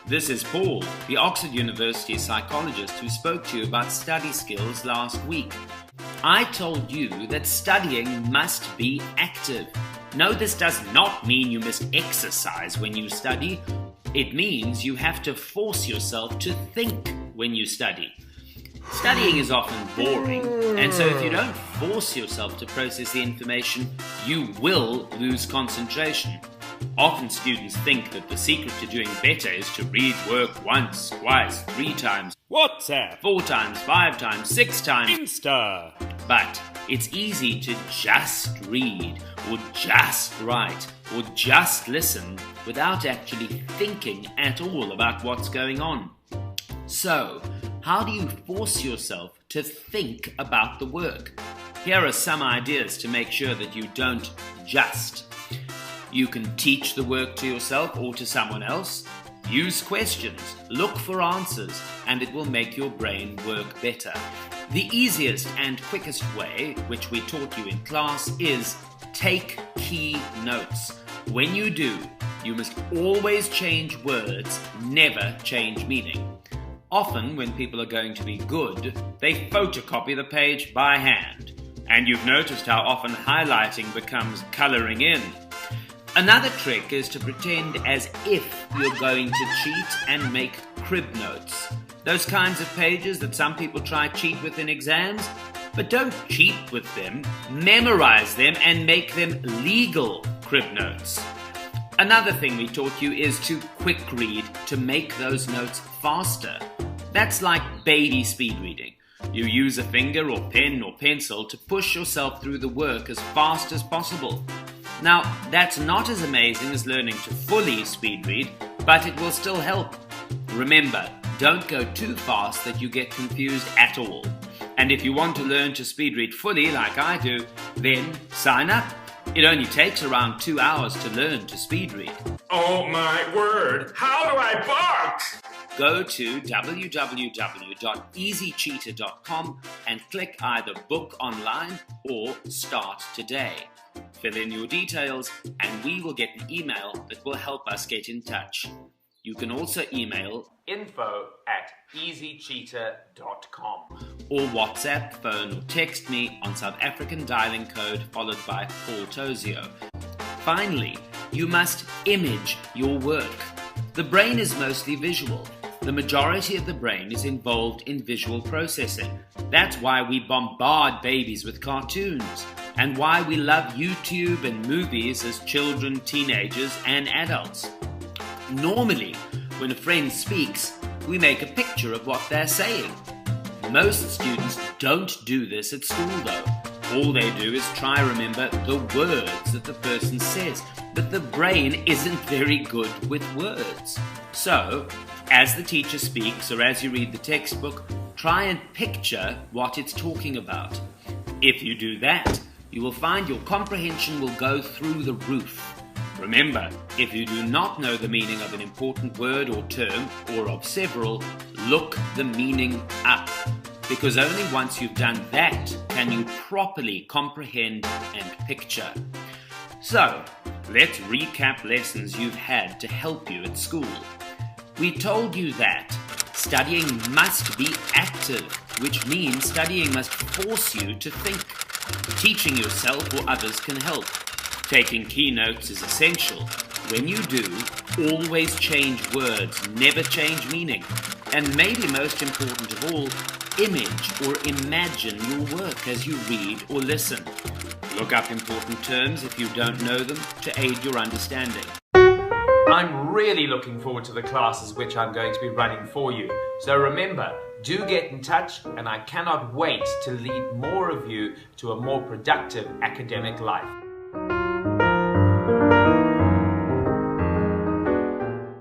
This is Paul, the Oxford University psychologist who spoke to you about study skills last week. I told you that studying must be active. No, this does not mean you must exercise when you study. It means you have to force yourself to think when you study. Studying is often boring, and so if you don't force yourself to process the information, you will lose concentration. Often students think that the secret to doing better is to read work once, twice, 3 times, WhatsApp, 4 times, 5 times, 6 times, Insta. But it's easy to just read, or just write, or just listen without actually thinking at all about what's going on. So, how do you force yourself to think about the work? Here are some ideas to make sure that you don't just. You can teach the work to yourself or to someone else. Use questions, look for answers, and it will make your brain work better. The easiest and quickest way, which we taught you in class, is take key notes. When you do, you must always change words, never change meaning. Often, when people are going to be good, they photocopy the page by hand. And you've noticed how often highlighting becomes colouring in. Another trick is to pretend as if you're going to cheat and make crib notes. Those kinds of pages that some people try cheat with in exams. But don't cheat with them, memorize them and make them legal crib notes. Another thing we taught you is to quick read to make those notes faster. That's like baby speed reading. You use a finger or pen or pencil to push yourself through the work as fast as possible. Now, that's not as amazing as learning to fully speed read, but it will still help. Remember, don't go too fast that you get confused at all. And if you want to learn to speed read fully like I do, then sign up. It only takes around 2 hours to learn to speed read. Oh my word, how do I bark? Go to www.easycheater.com and click either book online or start today. Fill in your details and we will get an email that will help us get in touch. You can also email info@easycheater.com or WhatsApp, phone or text me on South African dialing code followed by Paul Tozio. Finally, you must image your work. The brain is mostly visual. The majority of the brain is involved in visual processing. That's why we bombard babies with cartoons and why we love YouTube and movies as children, teenagers and adults. Normally, when a friend speaks, we make a picture of what they're saying. Most students don't do this at school though. All they do is try to remember the words that the person says, but the brain isn't very good with words. So, as the teacher speaks or as you read the textbook, try and picture what it's talking about. If you do that, you will find your comprehension will go through the roof. Remember, if you do not know the meaning of an important word or term, or of several, look the meaning up. Because only once you've done that can you properly comprehend and picture. So, let's recap lessons you've had to help you at school. We told you that studying must be active, which means studying must force you to think. Teaching yourself or others can help. Taking key notes is essential. When you do, always change words, never change meaning. And maybe most important of all, image or imagine your work as you read or listen. Look up important terms if you don't know them to aid your understanding. I'm really looking forward to the classes which I'm going to be running for you. So remember, do get in touch and I cannot wait to lead more of you to a more productive academic life.